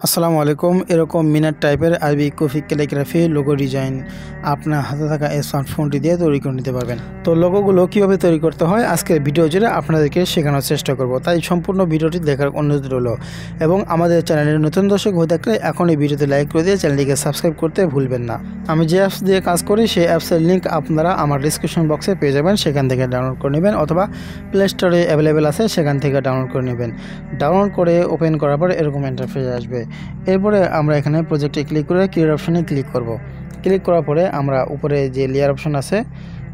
আসসালামু আলাইকুম। এরকম মিনার টাইপের আরবি কফি ক্যালিগ্রাফি লোগো ডিজাইন আপনার হাতে থাকা এই স্মার্টফোনটি দিয়ে তৈরি করে নিতে পারবেন। তো লোগোগুলো কীভাবে তৈরি করতে হয় আজকের ভিডিও জুড়ে আপনাদেরকে শেখানোর চেষ্টা করব, তাই সম্পূর্ণ ভিডিওটি দেখার অনুরোধ রইল। এবং আমাদের চ্যানেলের নতুন দর্শক হয়ে থাকলে এখন এই ভিডিওতে লাইক করে দিয়ে চ্যানেলটিকে সাবস্ক্রাইব করতে ভুলবেন না। আমি যে অ্যাপস দিয়ে কাজ করি সেই অ্যাপসের লিঙ্ক আপনারা আমার ডিসক্রিপশন বক্সে পেয়ে যাবেন, সেখান থেকে ডাউনলোড করে নেবেন, অথবা প্লে স্টোরে অ্যাভেলেবেল আছে সেখান থেকে ডাউনলোড করে নেবেন। ডাউনলোড করে ওপেন করার পর এরকম ইন্টারফেস আসবে। এরপরে আমরা এখানে প্রজেক্টে ক্লিক করে ক্রিয়েট অপশনে ক্লিক করব। ক্লিক করার পরে আমরা উপরে যে লেয়ার অপশন আছে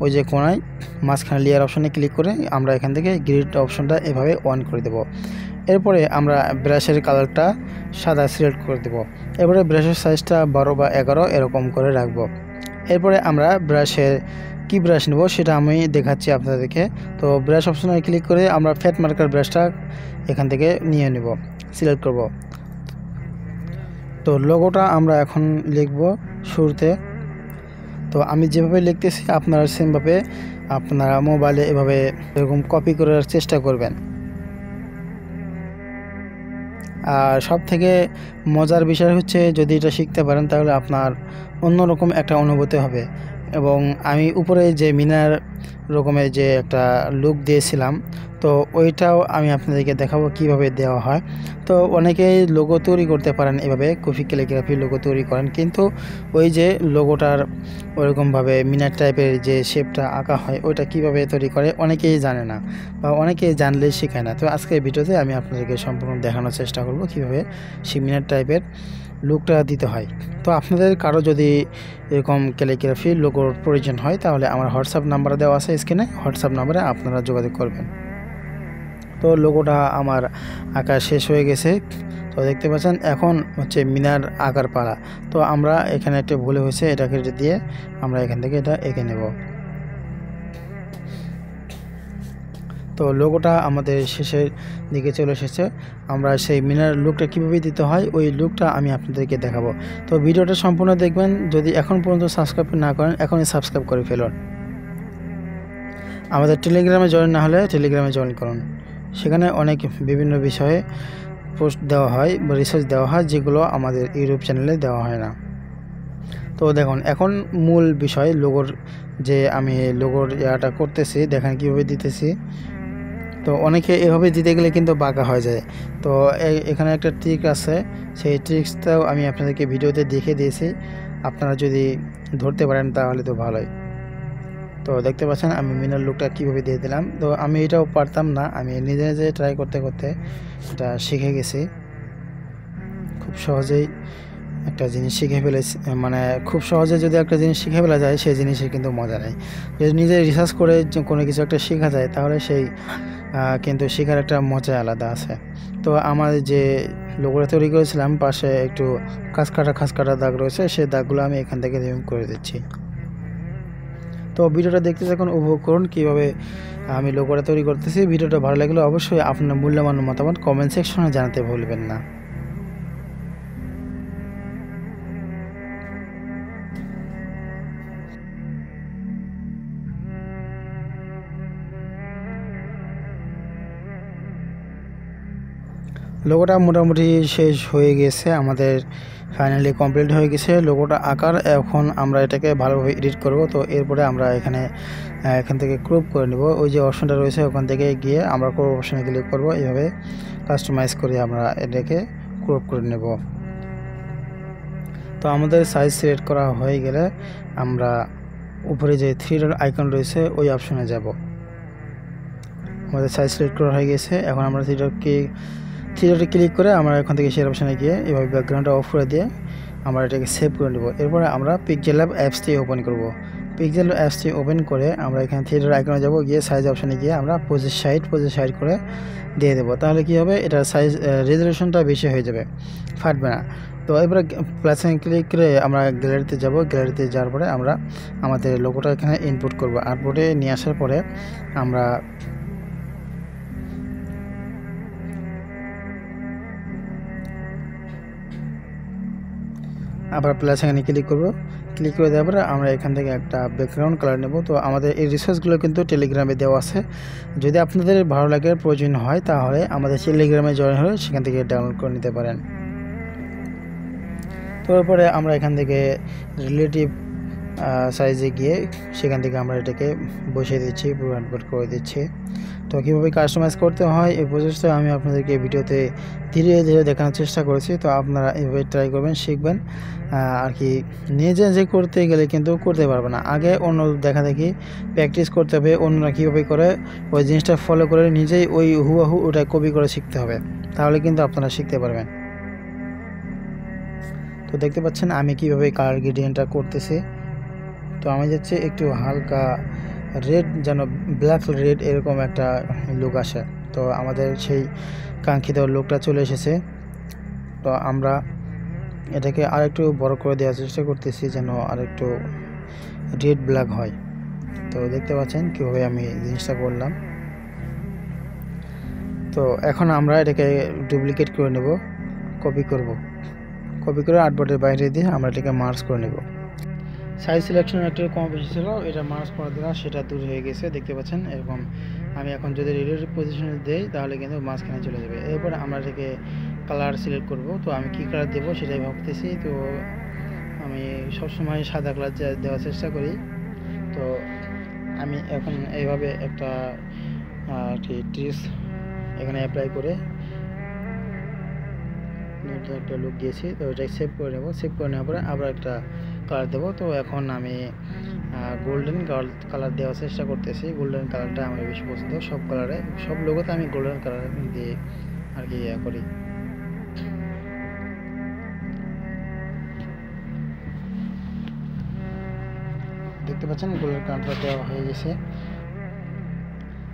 ওই যে কোনায় মাঝখানে লেয়ার অপশনে ক্লিক করে আমরা এখান থেকে গ্রিড অপশনটা এভাবে অন করে দেব। এরপরে আমরা ব্রাশের কালারটা সাদা সিলেক্ট করে দেব। এরপরে ব্রাশের সাইজটা 12 বা 11 এরকম করে রাখবো। এরপরে আমরা ব্রাশের কি ব্রাশ নেব সেটা আমি দেখাচ্ছি আপনাদেরকে। তো ব্রাশ অপশনে ক্লিক করে আমরা ফ্যাট মার্কার ব্রাশটা এখান থেকে নিয়ে নেব, সিলেক্ট করব। তো লোগোটা আমরা এখন লিখব শুরুতে। তো আমি যেভাবে লিখতেছি আপনারা সেমভাবে আপনারা মোবাইলে এভাবে এরকম কপি করার চেষ্টা করবেন। আর সব থেকে মজার বিষয় হচ্ছে যদি এটা শিখতে পারেন তাহলে আপনার অন্যরকম একটা অনুভূতি হবে। এবং আমি উপরে যে মিনার রকমের যে একটা লুক দিয়েছিলাম তো ওইটাও আমি আপনাদেরকে দেখাবো কিভাবে দেওয়া হয়। তো অনেকেই লোগো তৈরি করতে পারেন এভাবে কফি ক্যালিগ্রাফি লোগো তৈরি করেন, কিন্তু ওই যে লোগোটার ওইরকমভাবে মিনার টাইপের যে শেপটা আঁকা হয় ওইটা কিভাবে তৈরি করে অনেকেই জানে না, বা অনেকেই জানলেই শেখায় না। তো আজকের ভিডিওতে আমি আপনাদেরকে সম্পূর্ণ দেখানোর চেষ্টা করব কিভাবে সেই মিনার টাইপের লুকটা দিতে হয়। তো আপনাদের কারো যদি এরকম ক্যালিগ্রাফি লোগোর প্রয়োজন হয় তাহলে আমার হোয়াটসঅ্যাপ নাম্বার দেওয়া আছে স্ক্রিনে, হোয়াটসঅ্যাপ নাম্বারে আপনারা যোগাযোগ করবেন। তো লোগোটা আমার আঁকা শেষ হয়ে গেছে। তো দেখতে পাচ্ছেন এখন হচ্ছে মিনার আঁকার পালা। তো আমরা এখানে একটা ভুল হয়েছে, এটাকে দিয়ে আমরা এখান থেকে এটা এঁকে নেব। তো লোগোটা আমাদের শেষের দিকে চলে এসেছে। আমরা সেই মিনার লুকটা কীভাবে দিতে হয় ওই লুকটা আমি আপনাদেরকে দেখাবো। তো ভিডিওটা সম্পূর্ণ দেখবেন। যদি এখন পর্যন্ত সাবস্ক্রাইব না করেন এখনই সাবস্ক্রাইব করে ফেলুন। আমাদের টেলিগ্রামে জয়েন না হলে টেলিগ্রামে জয়েন করুন, সেখানে অনেক বিভিন্ন বিষয়ে পোস্ট দেওয়া হয় বা রিসার্চ দেওয়া হয় যেগুলো আমাদের ইউটিউব চ্যানেলে দেওয়া হয় না। তো দেখুন এখন মূল বিষয় লোগোর, যে আমি লোগোর ইয়াটা করতেছি দেখেন কীভাবে দিতেছি। তো অনেকে এভাবে দিতে গেলে কিন্তু বাঁকা হয়ে যায়। তো এখানে একটা ট্রিক আছে, সেই ট্রিক্সটাও আমি আপনাদেরকে ভিডিওতে দেখে দিয়েছি, আপনারা যদি ধরতে পারেন তাহলে তো ভালোই। তো দেখতে পাচ্ছেন আমি মিনার লুকটা কীভাবে দিয়ে দিলাম। তো আমি এটাও পারতাম না, আমি নিজে নিজে ট্রাই করতে করতে এটা শিখে গেছি। খুব সহজেই একটা জিনিস শিখে ফেলেছি, মানে খুব সহজে যদি একটা জিনিস শিখে ফেলা যায় সেই জিনিসের কিন্তু মজা নেই। যদি নিজে রিসার্চ করে কোনো কিছু একটা শেখা যায় তাহলে সেই কিন্তু শেখার একটা মজা আলাদা আছে। তো আমার যে লোগোটা তৈরি করেছিলাম পাশে একটু খাস কাটা দাগ রয়েছে, সেই দাগগুলো আমি এখান থেকে রিমুভ করে দিচ্ছি। তো ভিডিওটা দেখতে যখন উপভোগ করুন কীভাবে আমি লোগোটা তৈরি করতেছি। ভিডিওটা ভালো লাগলে অবশ্যই আপনার মূল্যবান মতামত কমেন্ট সেকশনে জানাতে ভুলবেন না। লোগোটা মোটামুটি শেষ হয়ে গেছে, আমাদের ফাইনালি কমপ্লিট হয়ে গেছে লোগোটা আঁকার। এখন আমরা এটাকে ভালোভাবে এডিট করব। তো এরপরে আমরা এখান থেকে ক্রপ করে নেব। ওই যে অপশনটা রয়েছে ওখান থেকে গিয়ে আমরা ক্রপ অপশনে ক্লিক করব। এইভাবে কাস্টমাইজ করে আমরা এটাকে ক্রপ করে নেব। তো আমাদের সাইজ সিলেক্ট করা হয়ে গেলে আমরা উপরে যে 3 ডট আইকন রয়েছে ওই অপশনে যাব। আমাদের সাইজ সিলেক্ট করা হয়ে গেছে। এখন আমরা 3 ডটে ক্লিক করে আমরা এখান থেকে শেয়ার অপশানে গিয়ে এভাবে ব্যাকগ্রাউন্ডটা অফ করে দিয়ে আমরা এটাকে সেভ করে নেব। এরপরে আমরা পিক্সেল ল্যাব অ্যাপসটি ওপেন করব। পিক্সেল ল্যাব অ্যাপসটি ওপেন করে আমরা এখানে 3 ডট আইকনে যাব, গিয়ে সাইজ অপশানে গিয়ে আমরা 25/60 করে দিয়ে দেবো। তাহলে কি হবে, এটার সাইজ রেজলিউশনটা বেশি হয়ে যাবে, ফাটবে না। তো এবারে প্লাস ক্লিক করে আমরা গ্যালারিতে যাব। গ্যালারিতে যাওয়ার পরে আমরা আমাদের লোগোটা এখানে ইনপুট করব। আউটপুটে নিয়ে আসার পরে আমরা আবার প্লাস এখানে ক্লিক করব। ক্লিক করে দেওয়ার পরে আমরা এখান থেকে একটা ব্যাকগ্রাউন্ড কালার নেব। তো আমাদের এই রিসোর্সগুলো কিন্তু টেলিগ্রামে দেওয়া আছে, যদি আপনাদের ভালো লাগে প্রয়োজন হয় তাহলে আমাদের টেলিগ্রামে জয়েন হয়ে সেখান থেকে ডাউনলোড করে নিতে পারেন। তো এরপরে আমরা এখান থেকে রিলেটিভ সাইজে গিয়ে সেখান থেকে আমরা এটাকে বসিয়ে দিচ্ছি, পুরো আনবোর্ড করে দিচ্ছি। তো কীভাবে কাস্টমাইজ করতে হয় এই প্রসেসটা আমি আপনাদেরকে ভিডিওতে ধীরে ধীরে দেখানোর চেষ্টা করেছি। তো আপনারা এভাবে ট্রাই করবেন, শিখবেন। আর কি নিজে যে করতে গেলে কিন্তু করতে পারবে না, আগে অন্য দেখা দেখি প্র্যাকটিস করতে হবে, অন্যরা কীভাবে করে ওই জিনিসটা ফলো করে নিজেই ওই হুবহু ওটা কপি করে শিখতে হবে, তাহলে কিন্তু আপনারা শিখতে পারবেন। তো দেখতে পাচ্ছেন আমি কীভাবে কালার গ্রেডিয়েন্টটা করতেছি। তো আমি যাচ্ছি একটু হালকা রেড, যেন ব্ল্যাক রেড এরকম একটা লুক আসে। তো আমাদের সেই কাঙ্ক্ষিত লুকটা চলে এসেছে। তো আমরা এটাকে আরেকটু বড় করে দেওয়ার চেষ্টা করতেছি যেন আরেকটু রেড ব্ল্যাক হয়। তো দেখতে পাচ্ছেন কীভাবে আমি জিনিসটা করলাম। তো এখন আমরা এটাকে ডুপ্লিকেট করে নেব, কপি করে আর্টবোর্ডের বাইরে দিয়ে আমরা এটাকে মার্জ করে নেব। সাইজ সিলেকশন একটু কম বেশি ছিল, এটা মার্জ করে দিলাম, সেটা দূর হয়ে গেছে। দেখতে পাচ্ছেন এরকম। আমি এখন যদি রিলেটিভ পজিশনে দেই তাহলে কিন্তু মাঝখানে চলে যাবে। এরপর আমরা এটাকে কালার সিলেক্ট করব। তো আমি কী কালার দেবো সেটাই ভাবতেছি। তো আমি সবসময় সাদা কালার দেওয়ার চেষ্টা করি। তো আমি এখন এইভাবে একটা ট্রিস এখানে অ্যাপ্লাই করে একটা লুক দিয়েছি। তো এটাই সেভ করে নেব। সেভ করে নেওয়ার পরে আবার একটা কালার দেবো। তো এখন আমি গোল্ডেন কালার দেওয়ার চেষ্টা করতেছি। গোল্ডেন কালারটা আমার বেশি পছন্দ, সব কালারে, সব লোগোতে আমি গোল্ডেন কালার দিয়ে আর কি করি। দেখতে পাচ্ছেন গোল্ডেন কালারটা দেওয়া হয়ে গেছে।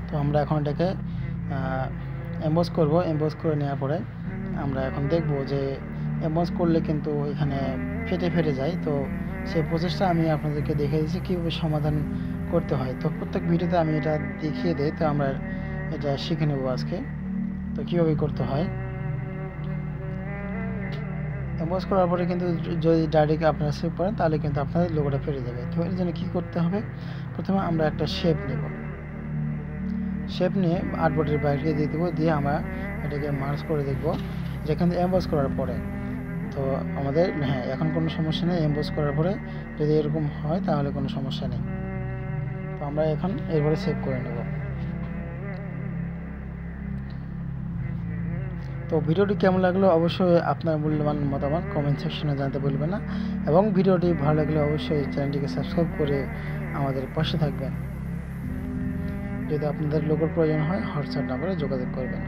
তো আমরা এখন এটাকে এমবস করব। এমবস করে নেওয়ার পরে আমরা এখন দেখব যে এমবস করলে কিন্তু এখানে ফেটে যায়। তো সেই প্রসেসটা আমি আপনাদেরকে দেখিয়ে দিচ্ছি কীভাবে সমাধান করতে হয়। তো প্রত্যেক ভিডিওতে আমি এটা দেখিয়ে দিই। তো আমরা এটা শিখে নেব আজকে, তো কীভাবে করতে হয়। এমবস করার পরে কিন্তু যদি ডাইরেক্ট আপনারা সেভ করেন তাহলে কিন্তু আপনাদের লোগোটা ফেটে যাবে। তো এর জন্য কী করতে হবে, প্রথমে আমরা একটা শেপ নেব। শেপ নিয়ে আর্টবোর্ডের বাইরে দিয়ে দেবো, দিয়ে আমরা এটাকে মার্জ করে দেখব যেখানে এমবস করার পরে। তো আমাদের এখন কোনো সমস্যা নেই। এমবস করার পরে যদি এরকম হয় তাহলে কোনো সমস্যা নেই। তো আমরা এখন এরপরে সেভ করে নেব। তো ভিডিওটি কেমন লাগলো অবশ্যই আপনার মূল্যবান মতামত কমেন্ট সেকশনে জানাতে ভুলবেন না, এবং ভিডিওটি ভালো লাগলে অবশ্যই চ্যানেলটিকে সাবস্ক্রাইব করে আমাদের পাশে থাকবেন। যদি আপনাদের লোগোর প্রয়োজন হয় হোয়াটসঅ্যাপ নাম্বারে যোগাযোগ করবেন।